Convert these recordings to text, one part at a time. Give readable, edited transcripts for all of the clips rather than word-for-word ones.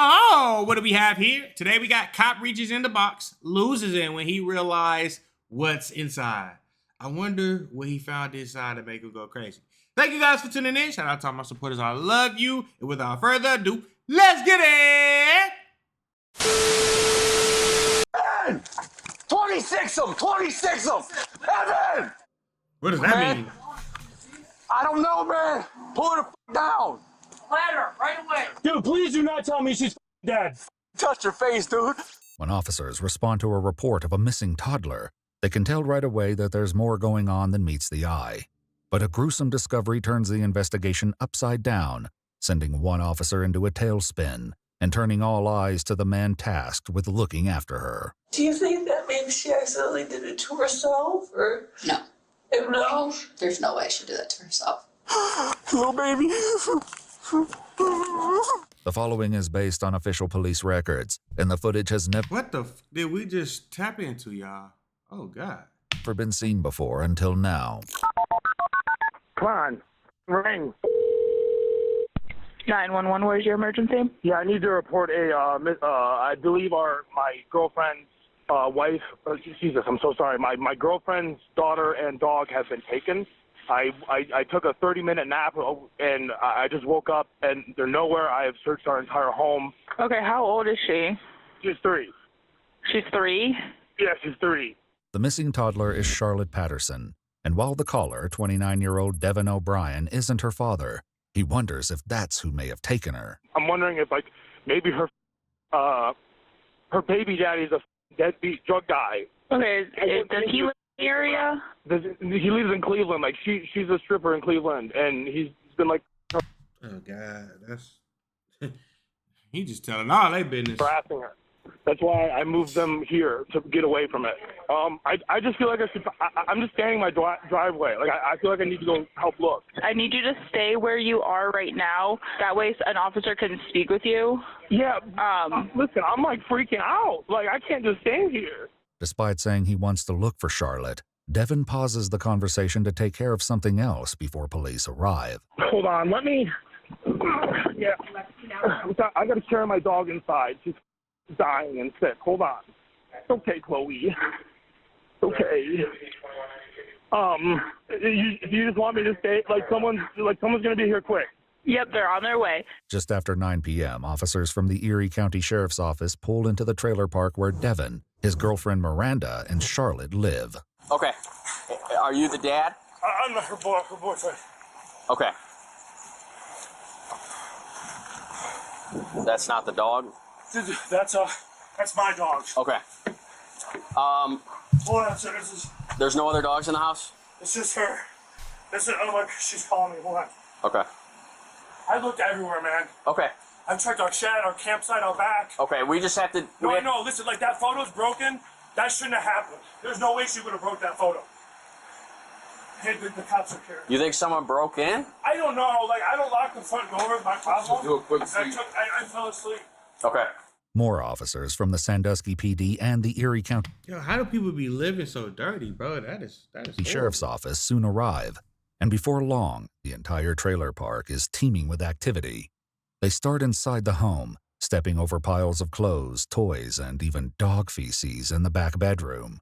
Oh, what do we have here? Today we got cop reaches in the box, loses it when he realized what's inside. I wonder what he found inside to make him go crazy. Thank you guys for tuning in. Shout out to all my supporters. I love you. And without further ado, let's get it! Evan! 26 of them! 26 of them! Evan! What does that mean? I don't know, man. Pull her down. Ladder, right away. Dude, please do not tell me she's dead. Touch her face, dude. When officers respond to a report of a missing toddler, they can tell right away that there's more going on than meets the eye. But a gruesome discovery turns the investigation upside down, sending one officer into a tailspin and turning all eyes to the man tasked with looking after her. Do you think that maybe she accidentally did it to herself, or? No. No? There's no way she'd do that to herself. Little baby. The following is based on official police records, and the footage has never What the did we just tap into, y'all? Oh, God. been seen before until now. Come on. Ring. 911, where's your emergency? Yeah, I need to report I believe my girlfriend's wife, Jesus, I'm so sorry. My girlfriend's daughter and dog have been taken. I took a 30-minute nap, and I just woke up, and they're nowhere. I have searched our entire home. Okay, how old is she? She's 3. She's 3? Yeah, she's 3. The missing toddler is Charlotte Patterson, and while the caller, 29-year-old Devon O'Brien, isn't her father, he wonders if that's who may have taken her. I'm wondering if, maybe her baby daddy's a deadbeat drug guy. Okay, does he live in the area? He lives in Cleveland. She's a stripper in Cleveland, and he's been, Oh, God. That's... he just telling all their business. harassing her. That's why I moved them here to get away from it. I just feel like I'm just standing in my driveway. I feel like I need to go help look. I need you to stay where you are right now. That way an officer can speak with you. Yeah, listen, I'm freaking out. I can't just stand here. Despite saying he wants to look for Charlotte, Devon pauses the conversation to take care of something else before police arrive. Hold on, let me... Yeah, I got to carry my dog inside. She's dying and sick. Hold on. It's okay, Chloe. It's okay. You just want me to stay? Someone's going to be here quick. Yep, they're on their way. Just after 9 p.m., officers from the Erie County Sheriff's Office pull into the trailer park where Devon, his girlfriend Miranda, and Charlotte live. Okay. Are you the dad? I'm her boyfriend. Okay. That's not the dog? That's my dog. Okay. Hold on, sir. There's no other dogs in the house? It's just her. She's calling me. Hold on. Okay. I looked everywhere, man. Okay. I checked our shed, our campsite, our back. Okay, we just have to... No, I know. Listen, that photo's broken. That shouldn't have happened. There's no way she would have broke that photo. Hey, the cops are here. You think someone broke in? I don't know. I don't lock the front door. My problem. Do a quick sleep. I fell asleep. Okay. More officers from the Sandusky PD and the Erie County Yo, how do people be living so dirty, bro? That is Sheriff's Office soon arrive, and before long, the entire trailer park is teeming with activity. They start inside the home, stepping over piles of clothes, toys, and even dog feces in the back bedroom.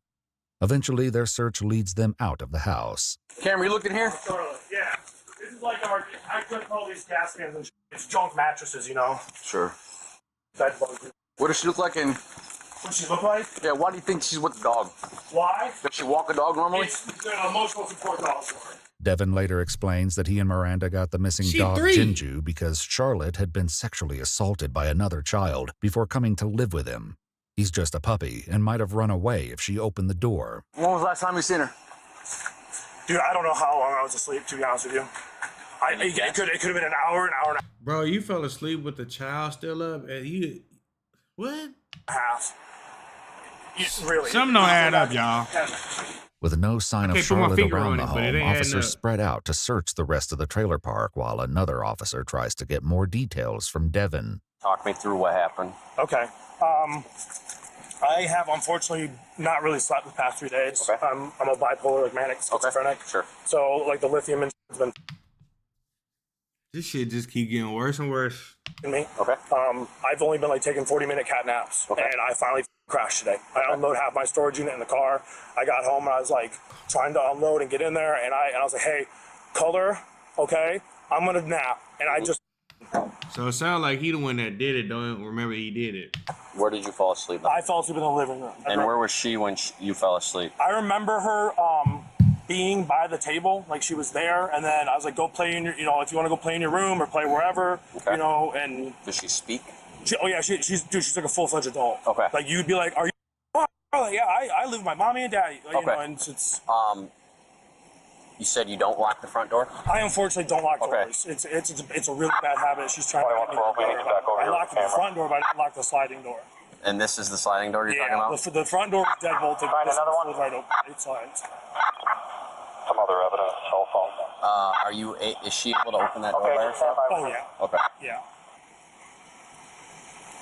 Eventually, their search leads them out of the house. Cameron, you looking here? Totally. Yeah. This is I took all these gas cans and it's junk mattresses, you know. Sure. Bed bugs. What does she look like in... What she look like? Yeah, why do you think she's with the dog? Why? Does she walk a dog normally? It's an emotional support dog for her. Devon later explains that he and Miranda got the missing dog 3. Jinju because Charlotte had been sexually assaulted by another child before coming to live with him. He's just a puppy and might have run away if she opened the door. When was the last time you seen her? Dude, I don't know how long I was asleep, to be honest with you. It could have been an hour and a Bro, you fell asleep with the child still up, and you... What? half. Really. Something don't add up, y'all. With no sign of can't put my Charlotte finger around on the it, but it home, ain't adding officers up. spread out to search the rest of the trailer park while another officer tries to get more details from Devon. Talk me through what happened. Okay. I have unfortunately not really slept the past 3 days. Okay. I'm a bipolar, manic schizophrenic. Sure. So the lithium has been This shit just keep getting worse and worse. Me. Okay. I've only been like taking 40-minute cat naps, and I finally crashed today. I unloaded half my storage unit in the car. I got home and I was like trying to unload and get in there, and I was like, hey, color, okay, I'm gonna nap, and I just. So it sounds like he the one that did it. Don't remember he did it. Where did you fall asleep? I fell asleep in the living room. And where was she when you fell asleep? I remember her being by the table, like she was there, and then I was like, go play in your, if you want to go play in your room or play wherever, and. Does she speak? She's like a full-fledged adult. Okay. Like you'd be like, are you? Like, yeah, I live with my mommy and daddy. Like, okay. And it's. You said you don't lock the front door? I unfortunately don't lock doors. It's a really bad habit. She's trying to get me to I locked the front door, but I didn't lock the sliding door. And this is the sliding door you're talking about? The front door was deadbolted. Find another one? Right open. It slides. Some other evidence, cell phone. Is she able to open that door by herself? Oh, yeah. Okay. Yeah.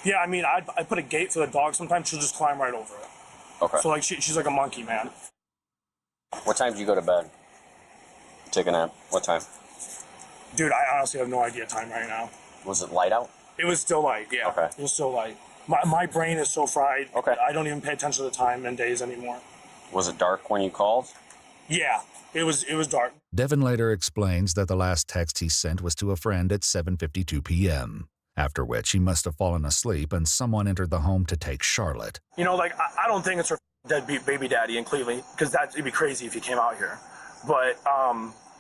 Yeah, I mean, I put a gate for the dog. Sometimes she'll just climb right over it. Okay. So, like, she's like a monkey, man. What time did you go to bed? Take a nap. What time? Dude, I honestly have no idea time right now. Was it light out? It was still light, yeah. Okay. It was still light. My brain is so fried. Okay. I don't even pay attention to the time and days anymore. Was it dark when you called? Yeah, it was dark. Devon later explains that the last text he sent was to a friend at 7:52 p.m., after which he must have fallen asleep and someone entered the home to take Charlotte. Like, I don't think it's her deadbeat baby daddy in Cleveland, because it'd be crazy if he came out here. But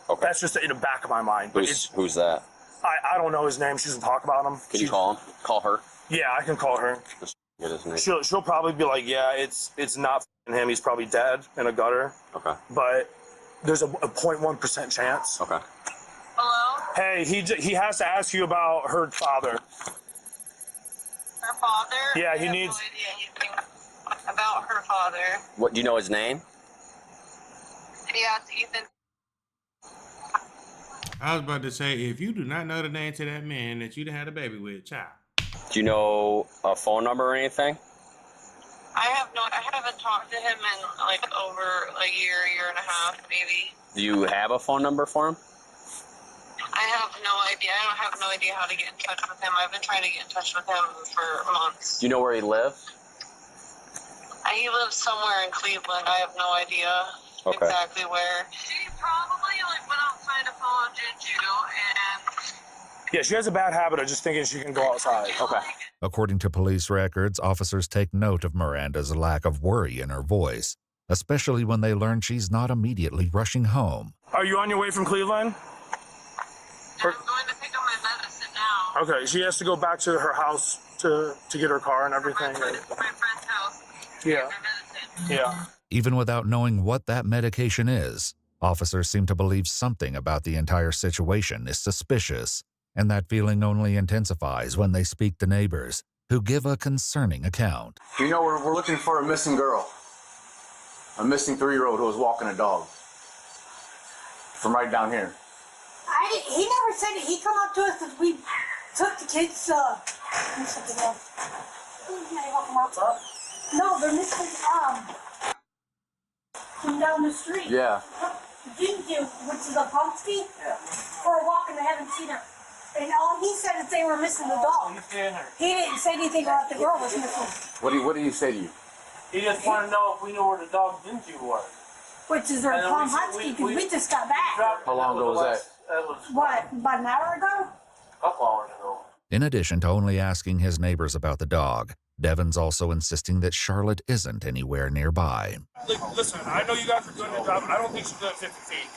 okay. That's just in the back of my mind. Who's that? I don't know his name. She doesn't talk about him. Can you call him? Call her? Yeah, I can call her. Just get his name. She'll probably be like, yeah, it's not him. He's probably dead in a gutter. Okay. But there's a 0.1% chance. Okay. Hello? Hey, he has to ask you about her father. Her father? Yeah, he I needs. have no idea anything about her father. What, do you know his name? Yeah, it's Ethan. I was about to say, if you do not know the name to that man that you had a baby with, child. Do you know a phone number or anything? I haven't talked to him in like over a year and a half, maybe. Do you have a phone number for him? I have no idea. I don't have no idea how to get in touch with him. I've been trying to get in touch with him for months. Do you know where he lived? He lives somewhere in Cleveland. I have no idea exactly where. She probably went outside to follow Juju and. Yeah, she has a bad habit of just thinking she can go outside. Okay. According to police records, officers take note of Miranda's lack of worry in her voice, especially when they learn she's not immediately rushing home. Are you on your way from Cleveland? I'm going to pick up my medicine now. Okay, she has to go back to her house to get her car and everything. My friend's house. Yeah. My medicine. Yeah. Even without knowing what that medication is, officers seem to believe something about the entire situation is suspicious, and that feeling only intensifies when they speak to neighbors, who give a concerning account. We're looking for a missing girl. A missing 3-year-old who was walking a dog. From right down here. He never said it. He come up to us because we took the kids, something else. No, they're missing, from down the street. Yeah. Didn't you, which is a Pomsky? Yeah. We're walking, I haven't seen her. And all he said is they were missing the dog. He didn't say anything about the girl was missing. What did he say to you? He just wanted to know if we knew where the dog Dingy was. Which is her Pomsky, because we just got back. How long ago was that? What, about an hour ago? A couple hours ago. In addition to only asking his neighbors about the dog, Devon's also insisting that Charlotte isn't anywhere nearby. Listen, I know you guys are doing the job. I don't think she's doing 50 feet.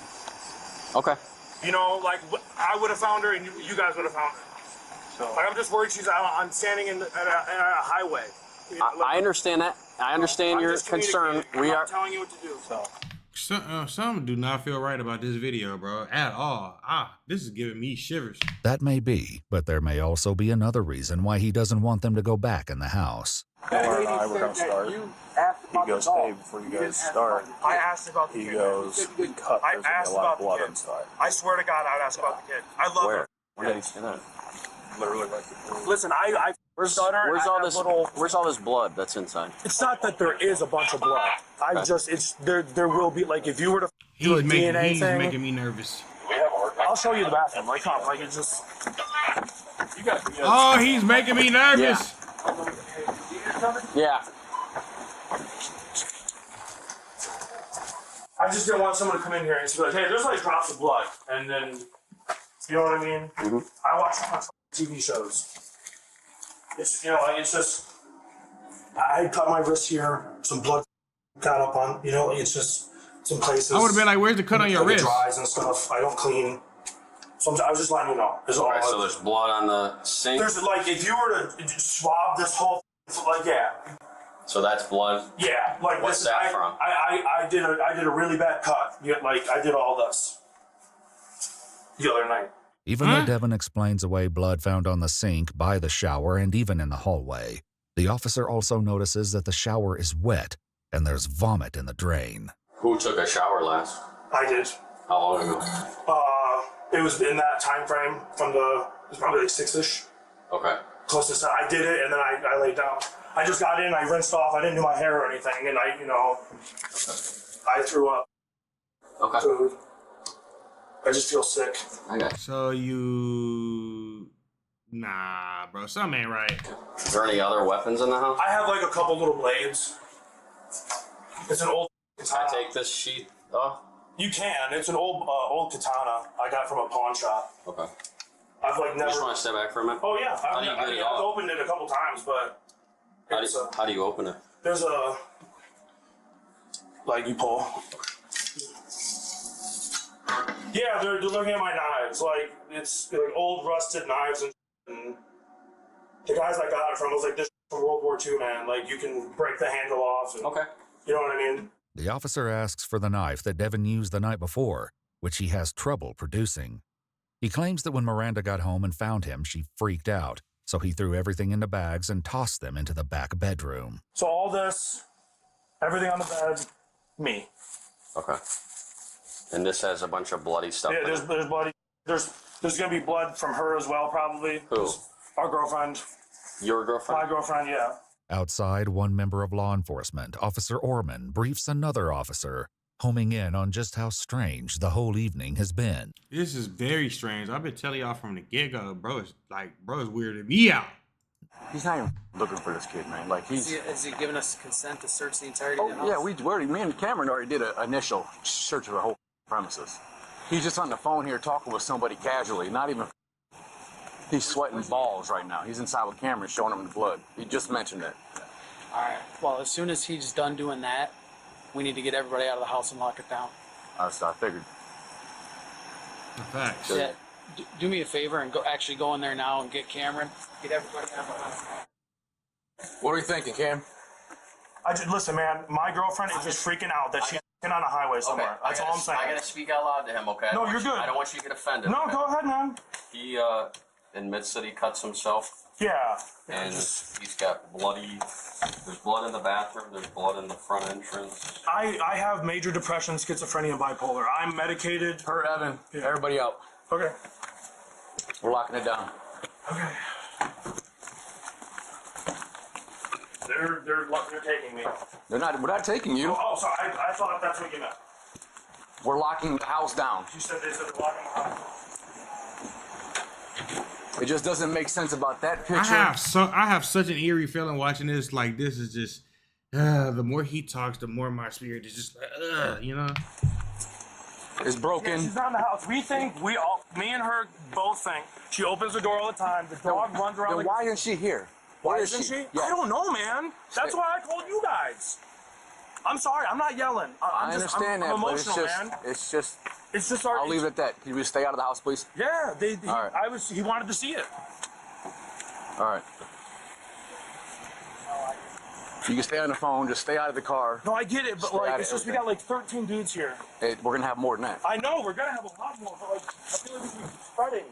Okay. I would have found her and you guys would have found her. So, I'm just worried I'm standing at a highway. I understand that. I understand your concern. I'm not telling you what to do. Some do not feel right about this video, bro, at all. This is giving me shivers. That may be, but there may also be another reason why he doesn't want them to go back in the house. Laura and I were going to start. He goes, hey, before you guys start, I asked about the kid. he goes, we cut. There's going to be a lot of blood inside. I swear to God, I'd ask about the kid. I love her. Where did he say that? Literally right before. Listen, Where's all this blood that's inside? It's not that there is a bunch of blood. There will be, like, if you were to do a DNA thing. He's making me nervous. We have a I'll show you the bathroom. Like, come, like it's just. You got. Oh, he's making me nervous. Yeah. I just didn't want someone to come in here and be like, hey, there's like drops of blood, and then, you know what I mean? Mm-hmm. I watch so much TV shows. It's, you know, like it's just. I cut my wrist here, some blood got up on, you know, like it's just some places. I would have been like, where's the cut on your wrist? It dries and stuff. I don't clean. So I was just letting you know. Alright, so there's blood on the sink? There's like, if you were to swab this whole, like, yeah. So that's blood? Yeah, like what's this. That from? I did a really bad cut. Yeah, like I did all this the other night. Even though Devon explains away blood found on the sink, by the shower, and even in the hallway, the officer also notices that the shower is wet and there's vomit in the drain. Who took a shower last? I did. How long ago? It was in that time frame from it was probably like 6-ish. Okay. Closest to, I did it and then I laid down. I just got in, I rinsed off, I didn't do my hair or anything, and I threw up. Okay. Food. I just feel sick. Okay. So you... Nah, bro, something ain't right. Is there any other weapons in the house? I have like a couple little blades. It's an old katana. Can I take this sheet off? You can. It's an old katana I got from a pawn shop. Okay. I've like never. You just want to step back for a minute? Oh yeah. How do you get it I've off? opened it a couple times, but. How do you open it? There's a. Like you pull. Yeah, they're looking at my knives. Like it's like old rusted knives and the guys I got it from was like this from World War II, man. Like you can break the handle off. And, okay. You know what I mean? The officer asks for the knife that Devon used the night before, which he has trouble producing. He claims that when Miranda got home and found him, she freaked out, so he threw everything into bags and tossed them into the back bedroom. So all this, everything on the bed, me. Okay. And this has a bunch of bloody stuff. Yeah, there's bloody. There's gonna be blood from her as well, probably. Who? Our girlfriend. Your girlfriend? My girlfriend, yeah. Outside, one member of law enforcement, Officer Orman, briefs another officer, homing in on just how strange the whole evening has been. This is very strange. I've been telling y'all from the get-go, bro. It's weirded me out. He's not even looking for this kid, man. Like he's. Is he giving us consent to search the entirety of the house? Yeah, me and Cameron already did an initial search of the whole premises. He's just on the phone here talking with somebody casually, not even. He's sweating balls right now. He's inside with Cameron showing him the blood. He just mentioned it. All right. Well, as soon as he's done doing that, we need to get everybody out of the house and lock it down. I figured. Facts. Yeah. Do me a favor and go in there now and get Cameron. Get everybody out of the house. What are you thinking, Cam? Listen, man. My girlfriend is just freaking out that she's on a highway somewhere. Okay, That's all I'm saying. I gotta speak out loud to him, okay? No, you're good. I don't want you to get offended. No, okay? go ahead, man. He admits that he cuts himself. Yeah. And he's got bloody. There's blood in the bathroom. There's blood in the front entrance. I have major depression, schizophrenia, and bipolar. I'm medicated. Her, Evan. Yeah. Everybody out. Okay. We're locking it down. Okay. They're taking me. We're not taking you. Oh, sorry. I thought that's what you meant. We're locking the house down. You said they said they're locking the house. It just doesn't make sense about that picture. I have such an eerie feeling watching this. Like this is just the more he talks, the more my spirit is just like you know. It's broken. Yeah, she's not in the house. Me and her both think she opens the door all the time. The dog runs around. Then why isn't she here? Why isn't she? Yeah. I don't know, man. That's why I called you guys. I'm sorry. I'm not yelling. I understand that, I'm emotional, but it's just. It's just. I'll leave it at that. Can you stay out of the house, please? Yeah, all right. He wanted to see it. All right. You can stay on the phone. Just stay out of the car. No, I get it, but it's just we got like 13 dudes here. Hey, we're gonna have more than that. I know we're gonna have a lot more, but I feel like we keep spreading.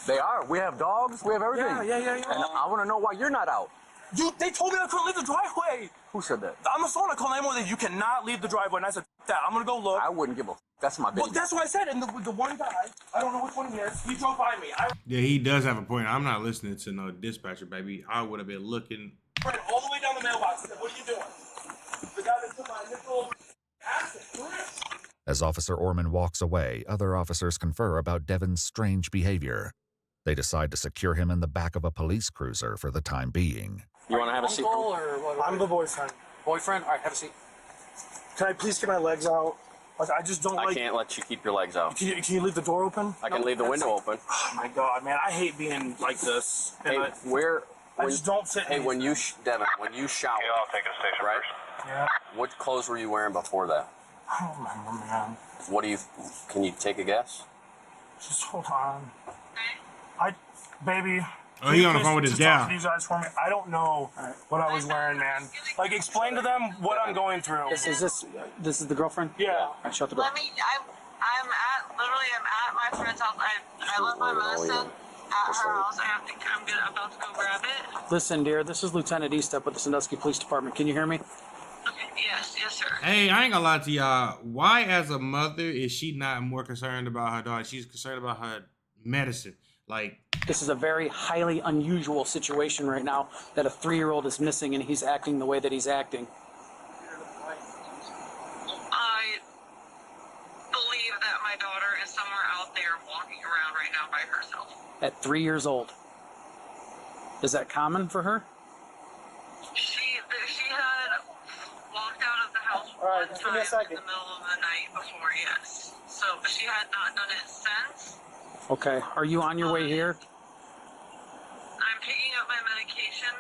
They are. We have dogs. We have everything. Yeah. And I want to know why you're not out. They told me I couldn't leave the driveway. Who said that? On the phone, I called 911. You cannot leave the driveway, and I said that. I'm gonna go look. I wouldn't give a. That's my business. Well, that's what I said. And the one guy, I don't know which one he is. He drove by me. Yeah, he does have a point. I'm not listening to no dispatcher, baby. I would have been looking. Ran all the way down the mailbox and said, "What are you doing?" The guy that took my initial acid. As Officer Orman walks away, other officers confer about Devon's strange behavior. They decide to secure him in the back of a police cruiser for the time being. You want to have a seat? Or what? I'm the boyfriend. Boyfriend? All right, have a seat. Can I please get my legs out? Like, I just don't I like... can't let you keep your legs out. Can you leave the door open? I can leave the window open. Oh my God, man, I hate being like this. And Hey, I just don't fit in Hey, these- when you, Devon, when you showered, I'll take a station right? first. Yeah. What clothes were you wearing before that? I don't remember, man. What do you, can you take a guess? Just hold on. Baby. Oh, he on the phone with his just talk gal. to these guys for me. I don't know what I was wearing, man. Like, explain to them what I'm going through. This is the girlfriend? Yeah. All right, shut the door. Let me. I'm at my friend's house. I left my medicine at her house. I'm about to go grab it. Listen, dear, this is Lieutenant Eastep with the Sandusky Police Department. Can you hear me? Okay. Yes, sir. Hey, I ain't gonna lie to y'all. Why, as a mother, is she not more concerned about her daughter? She's concerned about her medicine. Like, This is a very highly unusual situation right now that a 3-year-old is missing and he's acting the way that he's acting. I believe that my daughter is somewhere out there walking around right now by herself. At 3 years old. Is that common for her? She had walked out of the house one time in the middle of the night before, yes. So, but she had not done it since. Okay. Are you on your way here? I'm picking up my medication.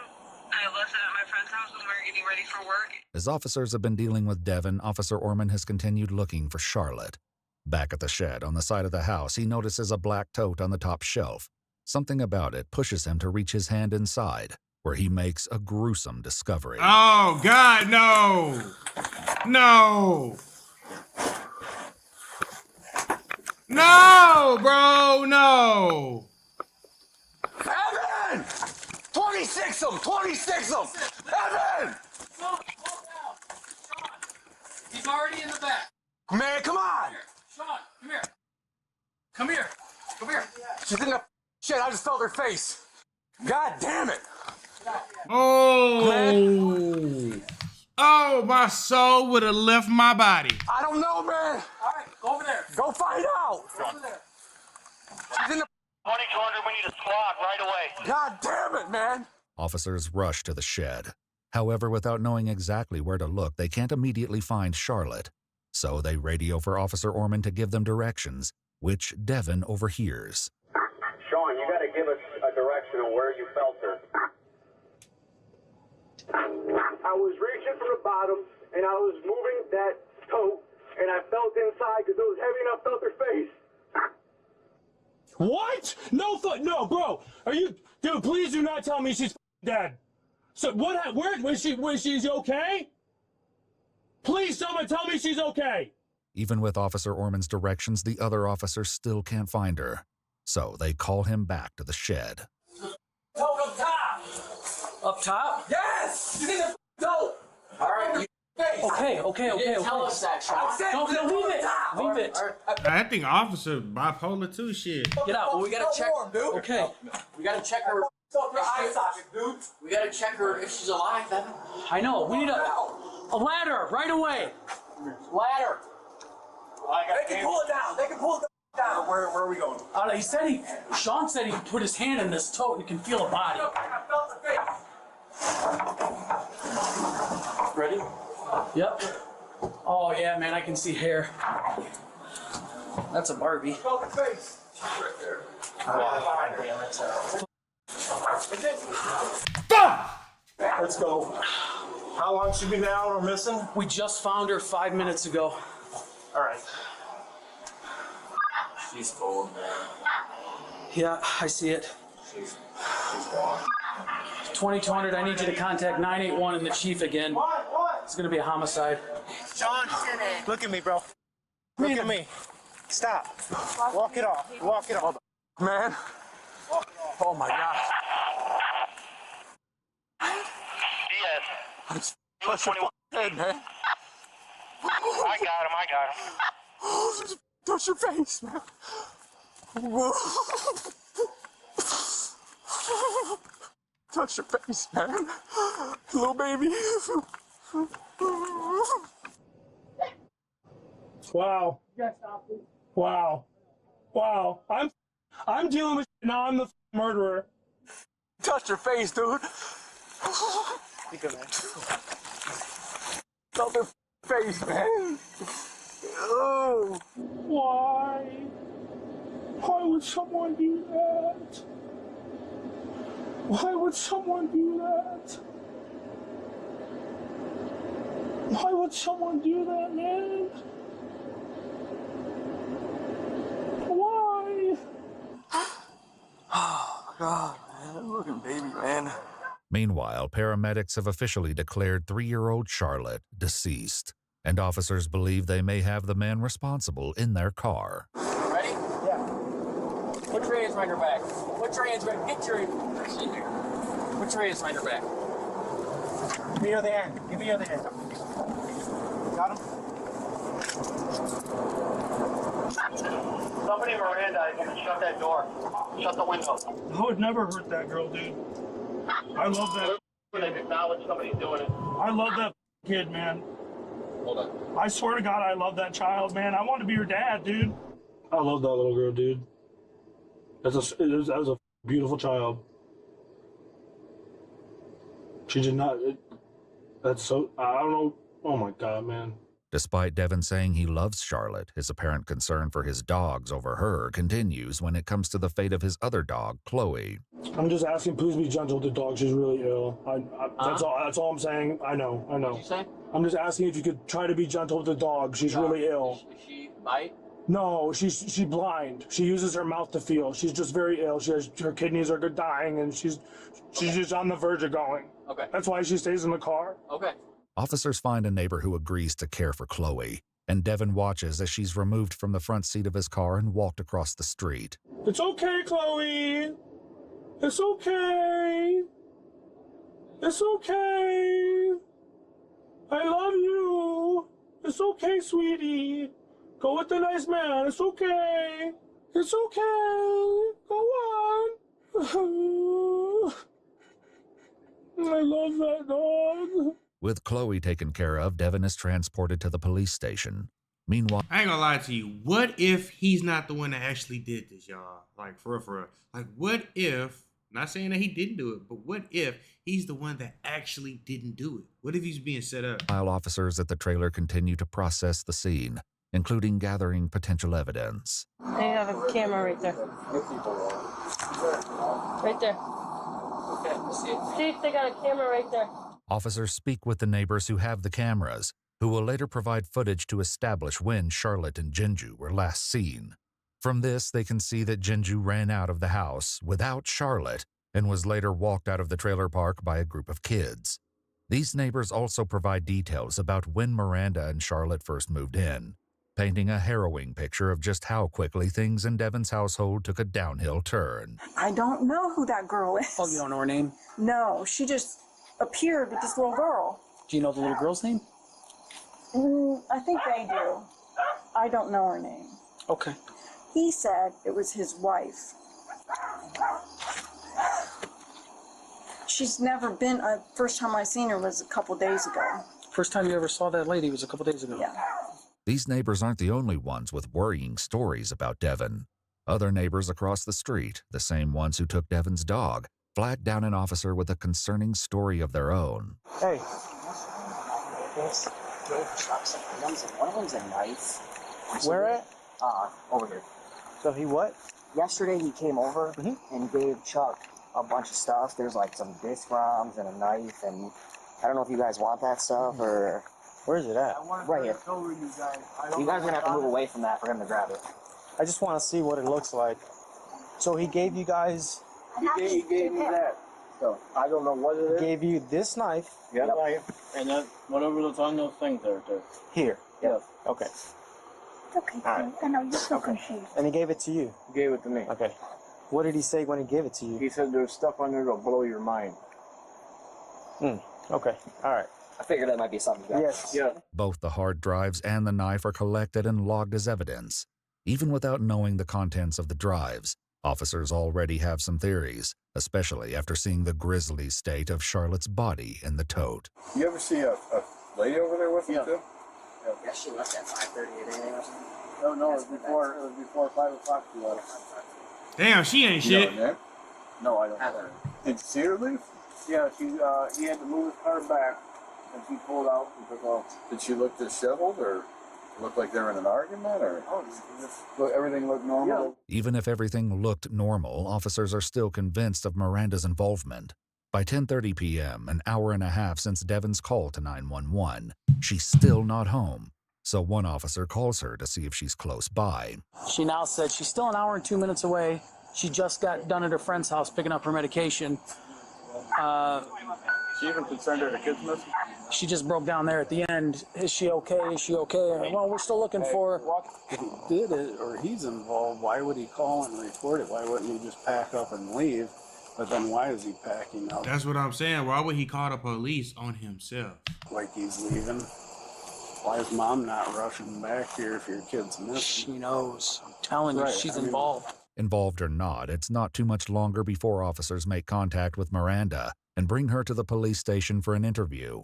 I left it at my friend's house when we were getting ready for work. As officers have been dealing with Devon, Officer Orman has continued looking for Charlotte. Back at the shed on the side of the house, he notices a black tote on the top shelf. Something about it pushes him to reach his hand inside, where he makes a gruesome discovery. oh God, no, no, no, bro, no. Evan! 26 of them! 26 of them! Evan! He's already in the back. Man, come on! Sean, come here. Come here. Come here. She's in the shit. I just felt her face. God damn it! Oh, oh, my soul would have left my body. I don't know, man. All right, go over there. Go find out. Go over there. She's in the 2200, we need a squad right away. God damn it, man. Officers rush to the shed. However, without knowing exactly where to look, they can't immediately find Charlotte. So they radio for Officer Orman to give them directions, which Devon overhears. Sean, you got to give us a direction on where you felt her. I was reaching for the bottom, and I was moving that toe, and I felt inside because it was heavy enough, felt her face. What? No, bro. Are you... Dude, please do not tell me she's dead. So, where was she's okay? Please, someone tell me she's okay. Even with Officer Orman's directions, the other officers still can't find her. So they call him back to the shed. Tote up top. Up top? Yes! She's in the dope. All right. Okay. Tell us that, Sean. No, leave it. Leave it. I think officer bipolar too. Shit. Get out. Well, we gotta check. Dude. Okay. We gotta check her. We gotta check her if she's alive, Evan. I know. We need a ladder right away. Ladder. They can pull it down. They can pull it down. Where are we going? Sean said he put his hand in this tote and can feel a body. I felt the face. Ready? Yep. Oh yeah, man, I can see hair. That's a Barbie. I felt the face. Right there. Let's go. How long she been out or missing? We just found her 5 minutes ago. All right. She's cold, man. Yeah, I see it. She's gone. 2200, I need you to contact 981 and the chief again. It's gonna be a homicide. Sean, look at me, bro. Look at me. Stop. Walk it off. Walk it off. Man. Oh my God. Yes. I just touched your head, man. I got him. Oh, just touch your face, man. Whoa. Touch your face, man. Little baby. Wow. Wow. Wow. I'm dealing with now. I'm the murderer. Touch your face, dude. Touch your face, man. Oh. Why? Why would someone do that? Why would someone do that? Why would someone do that, man? Why? Oh, God, man. Look at baby, man. Meanwhile, paramedics have officially declared 3-year-old Charlotte deceased, and officers believe they may have the man responsible in their car. Ready? Yeah. Put your hands behind your back. Put your hands behind. Get your Put your hands behind your back. Give me your other hand. Give me your other hand. Got him? Somebody, Miranda, shut that door. Shut the window. I would never hurt that girl, dude. I love that. They've acknowledged somebody's doing it. I love that kid, man. Hold on. I swear to God, I love that child, man. I want to be your dad, dude. I love that little girl, dude. That was a beautiful child. She did not. That's so. I don't know. Oh my God, man. Despite Devon saying he loves Charlotte, his apparent concern for his dogs over her continues when it comes to the fate of his other dog, Chloe. I'm just asking, please be gentle with the dog. She's really ill. That's all. That's all I'm saying. I know. What did you say? I'm just asking if you could try to be gentle with the dog. She's really ill. Does she bite? No, she's blind. She uses her mouth to feel. She's just very ill. Her kidneys are dying, and she's just on the verge of going. Okay. That's why she stays in the car. Okay. Officers find a neighbor who agrees to care for Chloe, and Devon watches as she's removed from the front seat of his car and walked across the street. It's okay, Chloe. It's okay. It's okay. I love you. It's okay, sweetie. Go with the nice man. It's okay. It's okay. Go on. I love that dog. With Chloe taken care of, Devon is transported to the police station. Meanwhile, I ain't gonna lie to you. What if he's not the one that actually did this, y'all? Like, for real. Like, what if, not saying that he didn't do it, but what if he's the one that actually didn't do it? What if he's being set up? while officers at the trailer continue to process the scene, including gathering potential evidence. They have a camera right there. Right there. See if they got a camera right there. Officers speak with the neighbors who have the cameras, who will later provide footage to establish when Charlotte and Jinju were last seen. From this, they can see that Jinju ran out of the house without Charlotte and was later walked out of the trailer park by a group of kids. These neighbors also provide details about when Miranda and Charlotte first moved in, painting a harrowing picture of just how quickly things in Devon's household took a downhill turn. I don't know who that girl is. Oh, you don't know her name? No, she just appeared with this little girl. Do you know the little girl's name? I think they do. I don't know her name. Okay. He said it was his wife. She's never been, first time I seen her was a couple days ago. First time you ever saw that lady was a couple days ago. Yeah. These neighbors aren't the only ones with worrying stories about Devon. Other neighbors across the street, the same ones who took Devon's dog, flagged down an officer with a concerning story of their own. Hey. One of them's a knife. Where at? Over here. So he what? Yesterday he came over and gave Chuck a bunch of stuff. There's like some disc ROMs and a knife, and I don't know if you guys want that stuff or... Where is it at? Right here. You guys are gonna have to move away from that for him to grab it. I just want to see what it looks like. So he gave you guys... He gave me that. So I don't know what it is. Gave you this knife. Yep. And then whatever that's on those things there, too. Here. Yep. Okay. Okay, I know you're so confused. And he gave it to you? He gave it to me. Okay. What did he say when he gave it to you? He said there's stuff on there that'll blow your mind. Okay. All right. I figured that might be something. Yes. Yeah. Both the hard drives and the knife are collected and logged as evidence. Even without knowing the contents of the drives, officers already have some theories, especially after seeing the grisly state of Charlotte's body in the tote. You ever see a lady over there with him, too? Yeah, she left at 5:30 a day or something. No, it was before 5 o'clock she left. Damn, she ain't shit. No, I don't know. Did you see her leave? Yeah, he had to move his car back, and she pulled out and took off. Did she look disheveled, or look like they were in an argument, or everything looked normal? Yeah. Even if everything looked normal, officers are still convinced of Miranda's involvement. By 10:30 p.m., an hour and a half since Devon's call to 911, she's still not home. So one officer calls her to see if she's close by. She now said she's still an hour and 2 minutes away. She just got done at her friend's house picking up her medication. She even concerned her the kids missing? She just broke down there at the end. Is she okay? Is she okay? Well, we're still looking for... If he did it, or he's involved, why would he call and report it? Why wouldn't he just pack up and leave? But then why is he packing up? That's what I'm saying. Why would he call the police on himself? Like he's leaving? Why is mom not rushing back here if your kid's missing? She knows. I'm telling you, she's involved. Involved or not, it's not too much longer before officers make contact with Miranda and bring her to the police station for an interview.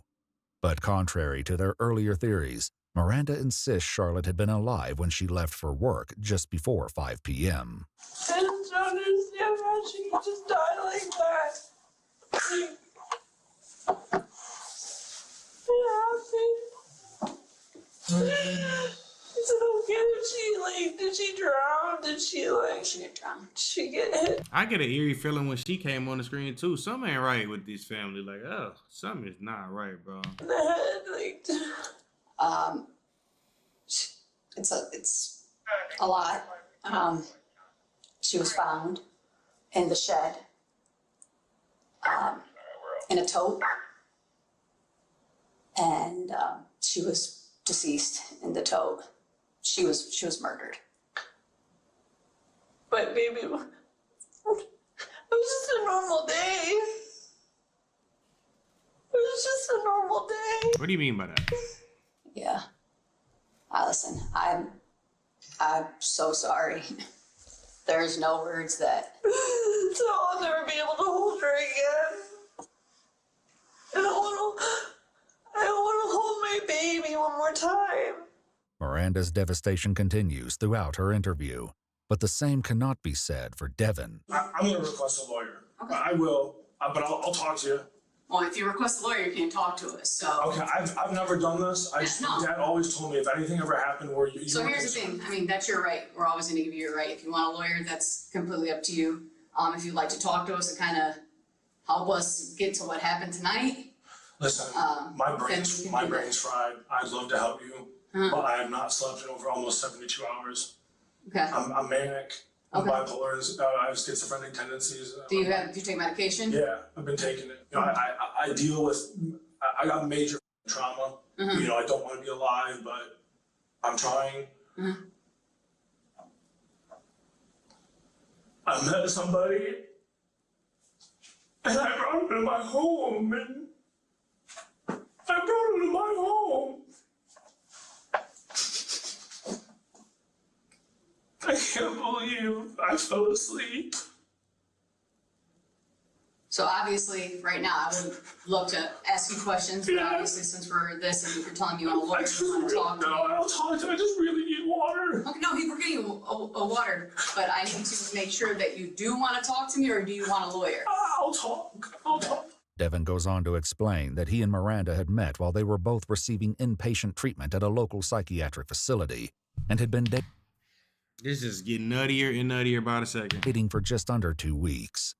But contrary to their earlier theories, Miranda insists Charlotte had been alive when she left for work just before 5 p.m. I just don't understand how she could just die like that. Is it okay if did she drown? Did she She didn't drown. she get hit? I get an eerie feeling when she came on the screen too. Something ain't right with this family. Like, oh, something is not right, bro. In the head, It's a lot. She was found in the shed, in a tote, and she was deceased in the tote. She was murdered. But baby, it was just a normal day. It was just a normal day. What do you mean by that? Yeah. Listen, I'm so sorry. There's no words that. So I'll never be able to hold her again. And I want to hold my baby one more time. Miranda's devastation continues throughout her interview, but the same cannot be said for Devon. I'm going to request a lawyer. Okay. I will, but I'll talk to you. Well, if you request a lawyer, you can't talk to us, so. Okay, I've never done this. Dad always told me if anything ever happened where you So here's the thing. I mean, that's your right. We're always going to give you your right. If you want a lawyer, that's completely up to you. If you'd like to talk to us and kind of help us get to what happened tonight. Listen, my brain's fried. I'd love to help you, but I have not slept in over almost 72 hours. Okay. I'm manic. I'm bipolar. I have schizophrenic tendencies. Do you take medication? Yeah, I've been taking it. You know, I deal with. I got major trauma. Mm-hmm. You know, I don't want to be alive, but I'm trying. Mm-hmm. I met somebody, and I brought him to my home, and I brought him to my home. I can't believe I fell asleep. So obviously, right now, I would love to ask you questions, but obviously, since we're this, and if you're telling me you want a lawyer, you want to talk. No, I'll talk to you. I just really need water. Okay, no, we're getting a water, but I need to make sure that you do want to talk to me, or do you want a lawyer? I'll talk. Devon goes on to explain that he and Miranda had met while they were both receiving inpatient treatment at a local psychiatric facility and had been This is getting nuttier and nuttier by the second. dating for just under 2 weeks.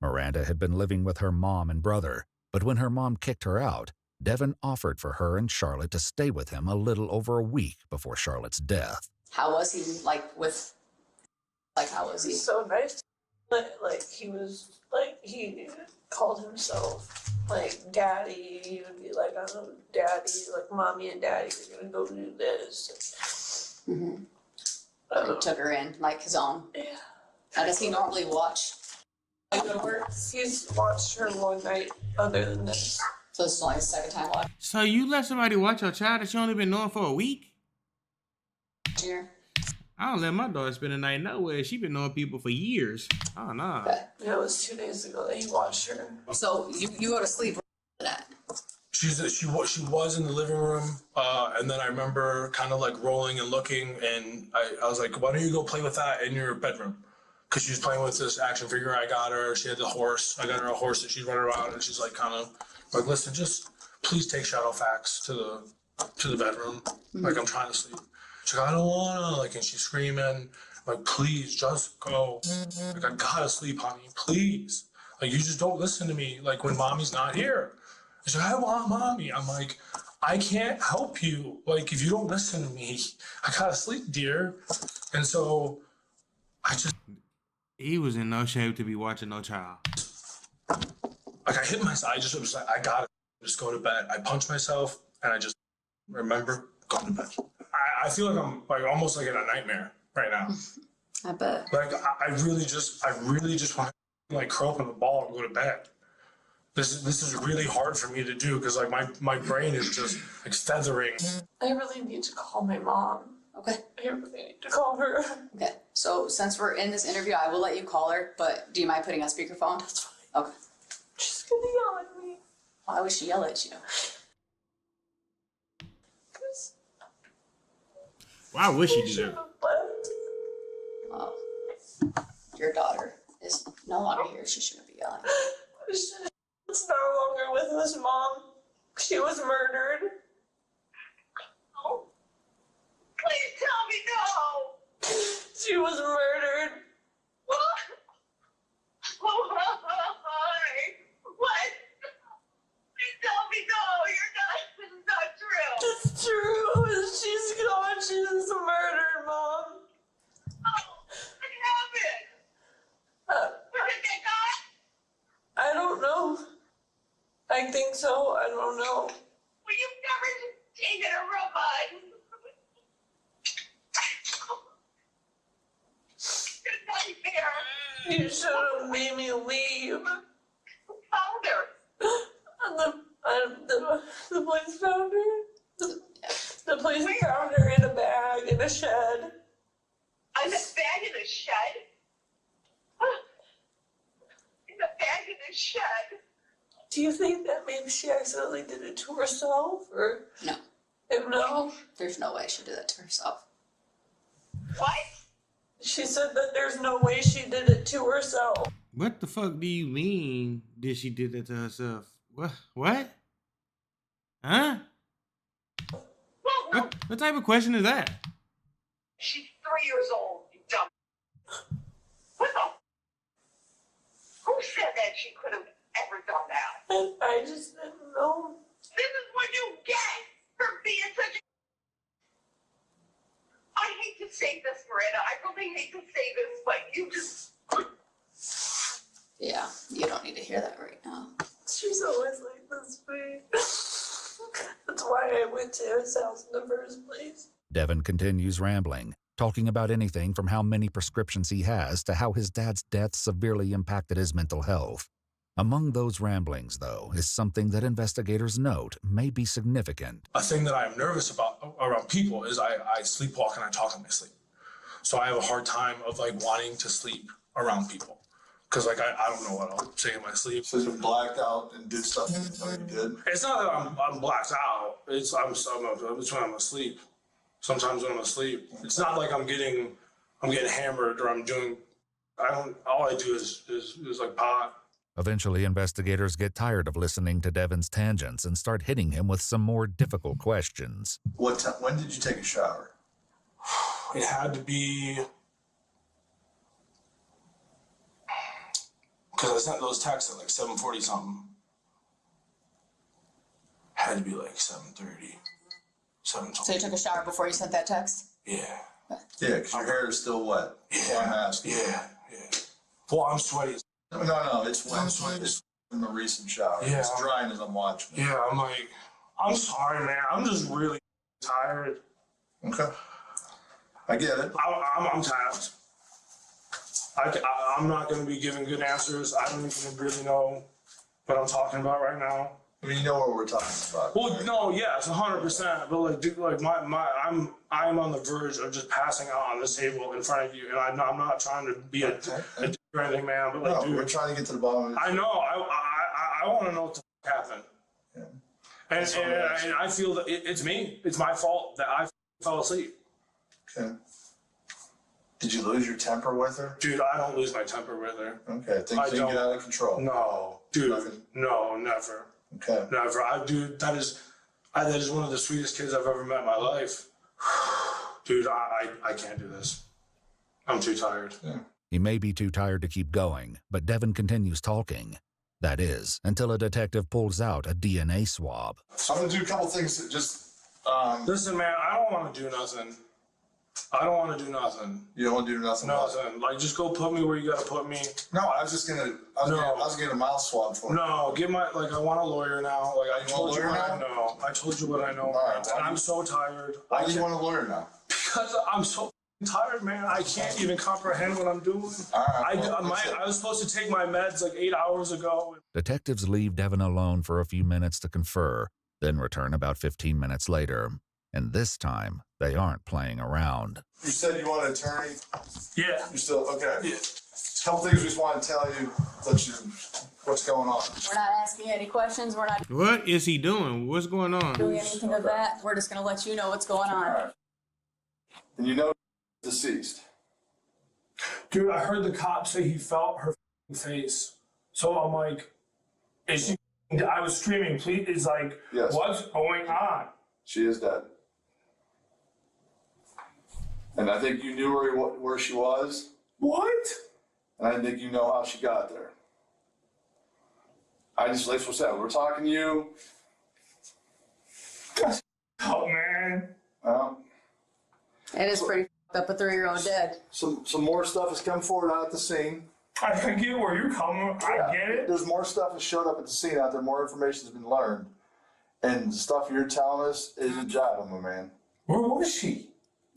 Miranda had been living with her mom and brother, but when her mom kicked her out, Devon offered for her and Charlotte to stay with him a little over a week before Charlotte's death. How was he, how was he? So nice. He was, he called himself, daddy. He would be like, I'm daddy, mommy and daddy are going to go do this. Mm-hmm. He took her in, like his own. Yeah. Now, does he normally watch? Go to work? He's watched her one night other than this. So this is only his second time watching? So you let somebody watch your child that you only been knowing for a week? Here. I don't let my daughter spend the night nowhere. She been knowing people for years. Oh, no. Yeah, it was 2 days ago that he watched her. So you go to sleep after that? She was in the living room, and then I remember kind of like rolling and looking, and I was like, why don't you go play with that in your bedroom? Because she was playing with this action figure I got her. She had the horse. I got her a horse that she'd run around, and she's like kind of like, listen, just please take Shadowfax to the bedroom. Like, I'm trying to sleep. She's like, I don't wanna, like, and she's screaming, like, please just go. Like, I gotta sleep, honey, please. Like, you just don't listen to me, like, when mommy's not here. She's like, I want mommy. I'm like, I can't help you. Like, if you don't listen to me, I gotta sleep, dear. And so he was in no shape to be watching no child. Like, I hit myself. I just was like, I gotta just go to bed. I punched myself, and I just remember going to bed. I feel like I'm like almost like in a nightmare right now. I bet. Like, I really just want to like curl up in the ball and go to bed. This is really hard for me to do because like my brain is just like feathering. I really need to call my mom. Okay. I really need to call her. Okay. So since we're in this interview, I will let you call her, but do you mind putting on speakerphone? That's fine. Okay. She's gonna yell at me. Why would she yell at you? Why would she do that? Well, your daughter is no longer here. She shouldn't be yelling. It's no longer with us, Mom. She was murdered. Oh. Please tell me no. She was murdered. What? What? Please tell me no. This is not true. It's true. She's gone. She's murdered, Mom. Oh, what happened? Where did they go? I don't know. I think so. I don't know. Well, you've never just taken a robot. Good nightmare. You should have made me leave. Who found her? And the police found her. The police found her in a bag in a shed. In a bag in a shed? In a bag in a shed? Do you think that maybe she accidentally did it to herself, or no? No. There's no way she did that to herself. What? She said that there's no way she did it to herself. What the fuck do you mean? Did she did that to herself? What? Huh? Well, what type of question is that? she's 3 years old, you dumb. What the? Who said that she could have ever done that? I just didn't know. This is what you get for being such a... I hate to say this, Miranda. I really hate to say this, but you just... Yeah, you don't need to hear that right now. She's always like this to me. That's why I went to his house in the first place. Devon continues rambling, talking about anything from how many prescriptions he has to how his dad's death severely impacted his mental health. Among those ramblings, though, is something that investigators note may be significant. A thing that I'm nervous about around people is I sleepwalk and I talk in my sleep. So I have a hard time of like wanting to sleep around people. Because like I don't know what I'll say in my sleep. So you blacked out and did stuff you didn't know you did? It's not that I'm blacked out. It's when I'm asleep. Sometimes when I'm asleep. It's not like I'm getting hammered or I'm doing all I do is like pot. Eventually, investigators get tired of listening to Devon's tangents and start hitting him with some more difficult questions. When did you take a shower? It had to be... Because I sent those texts at like 7:40 something. Had to be like 7:30, 7:20. So you took a shower before you sent that text? Yeah. Yeah, because your hair is still wet. Yeah. I'm asking. Yeah. Well, I'm sweaty. No, it's when it's in the recent shower. Yeah. It's drying as I'm watching it. Yeah, I'm sorry, man. I'm just really tired. Okay. I get it. I'm tapped. I'm not going to be giving good answers. I don't even really know what I'm talking about right now. I mean, you know what we're talking about. Well, right? no, yes, 100%. But like, dude, like I'm on the verge of just passing out on this table in front of you, and I'm not trying to be a dick or anything, man. But like, no, dude, we're trying to get to the bottom of it. I know. I want to know what the fuck happened. Yeah. And I feel that it's me. It's my fault that I fell asleep. Okay. Did you lose your temper with her? Dude, I don't lose my temper with her. Okay, things didn't get out of control. No, dude, Nothing? no, never. Okay. Never. Dude, that is one of the sweetest kids I've ever met in my life. Dude, I can't do this. I'm too tired. Yeah. He may be too tired to keep going, but Devon continues talking. That is, until a detective pulls out a DNA swab. I'm going to do a couple things that just... Listen, man, I don't want to do nothing. I don't want to do nothing. You don't want to do nothing? Nothing. Like, just go put me where you got to put me. No, I was just going to... I was getting a mouth swab for you. No, I want a lawyer now. Like, I told you what I know. I told you what I know. All right, and I'm so tired. Why do you want a lawyer now? Because I'm so tired, man. I can't even comprehend what I'm doing. All right, I was supposed to take my meds like 8 hours ago. Detectives leave Devon alone for a few minutes to confer, then return about 15 minutes later. And this time, they aren't playing around. You said you want an attorney? Yeah. You're still... Okay. Yeah. A couple things we just want to tell you, what's going on. We're not asking any questions. We're not What is he doing? What's going on? doing anything of that. We're just going to let you know what's going on. All right. And you know deceased. Dude, I heard the cop say he felt her face. So I'm like, is she... I was screaming, please. It's like, yes. What's going on? She is dead. And I think you knew where she was. What? And I think you know how she got there. Like what I said, we're talking to you. Oh, man. It is pretty up a 3-year-old dead. Some more stuff has come forward out at the scene. I get where you're coming. I get it. There's more stuff that showed up at the scene out there. More information has been learned. And the stuff you're telling us isn't jiving, my man. Where was she?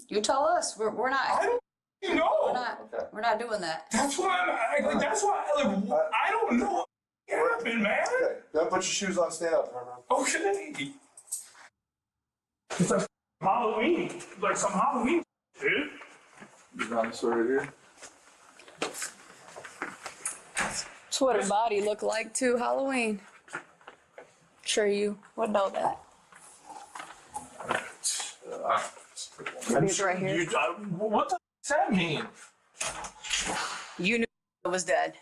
You tell us. We're not. I don't know. We're not doing that. That's why I don't know what happened, man. Okay. Don't put your shoes on. Stand up. Okay. It's like Halloween. Like some Halloween, dude. You got this right here. That's what her body looked like too. Halloween. Sure, you would know that. It's right here. What the does that mean? You knew it was dead.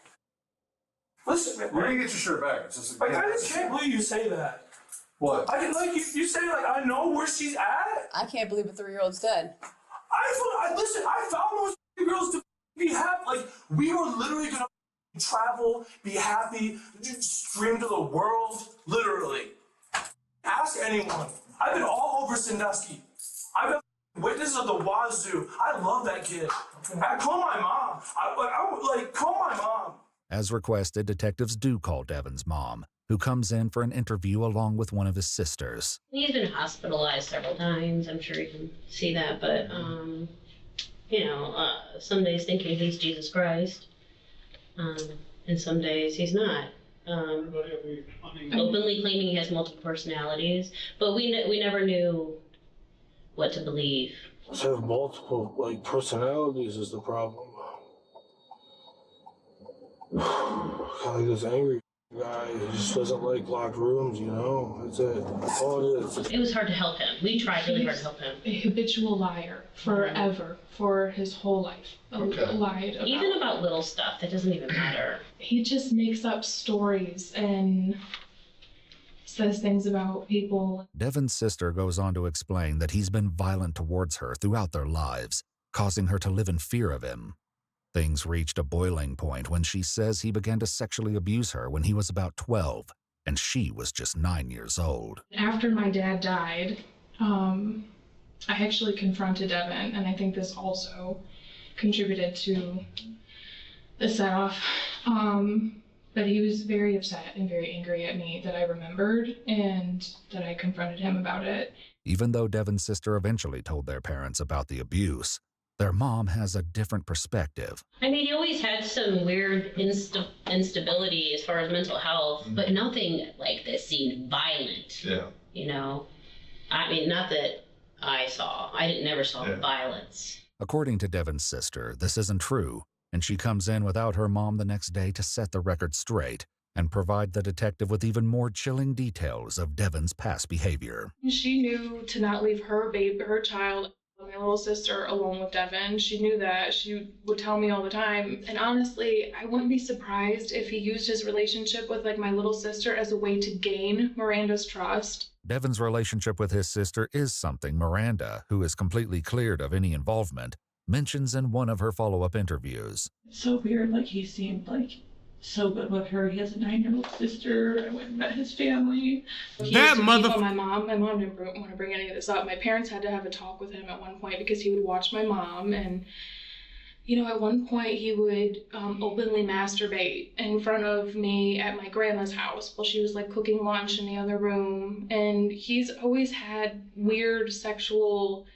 Listen, man. You're gonna get your shirt back. It's just I just can't believe you say that. What? I can you say I know where she's at. I can't believe a 3-year-old's dead. Listen. I found those girls to be happy. Like we were literally gonna travel, be happy, stream to the world. Literally. Ask anyone. I've been all over Sandusky. I've been witness of the wazoo. I love that kid. Call my mom. Call my mom. As requested, detectives do call Devon's mom, who comes in for an interview along with one of his sisters. He's been hospitalized several times. I'm sure you can see that, but, some days thinking he's Jesus Christ, and some days he's not. Openly claiming he has multiple personalities, but we never knew what to believe. To have multiple personalities is the problem. Like this angry guy, he just doesn't like locked rooms, That's it. That's all it is. It was hard to help him. We tried really hard to help him. A habitual liar forever, for his whole life. Lied about. Even about little stuff that doesn't even matter. He just makes up stories and says things about people. Devon's sister goes on to explain that he's been violent towards her throughout their lives, causing her to live in fear of him. Things reached a boiling point when she says he began to sexually abuse her when he was about 12, and she was just 9 years old. After my dad died, I actually confronted Devon, and I think this also contributed to the set-off. But he was very upset and very angry at me that I remembered and that I confronted him about it. Even though Devon's sister eventually told their parents about the abuse, their mom has a different perspective. I mean, he always had some weird instability as far as mental health, but nothing like this seemed violent. Yeah. I mean, not that I saw. I never saw violence. According to Devon's sister, this isn't true, and she comes in without her mom the next day to set the record straight and provide the detective with even more chilling details of Devon's past behavior. She knew to not leave her child, my little sister, alone with Devon. She knew that. She would tell me all the time. And honestly, I wouldn't be surprised if he used his relationship with my little sister as a way to gain Miranda's trust. Devon's relationship with his sister is something Miranda, who is completely cleared of any involvement, mentions in one of her follow-up interviews. It's so weird, he seemed so good with her. He has a 9-year-old sister. I went and met his family. He used to beat on my mom. My mom didn't want to bring any of this up. My parents had to have a talk with him at one point because he would watch my mom. And, at one point he would openly masturbate in front of me at my grandma's house while she was cooking lunch in the other room. And he's always had weird sexual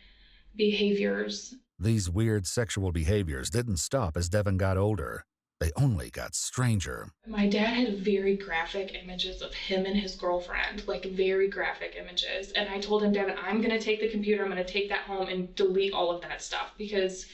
behaviors. These weird sexual behaviors didn't stop as Devon got older. They only got stranger. My dad had very graphic images of him and his girlfriend, very graphic images. And I told him, Devon, I'm going to take the computer, I'm going to take that home and delete all of that stuff because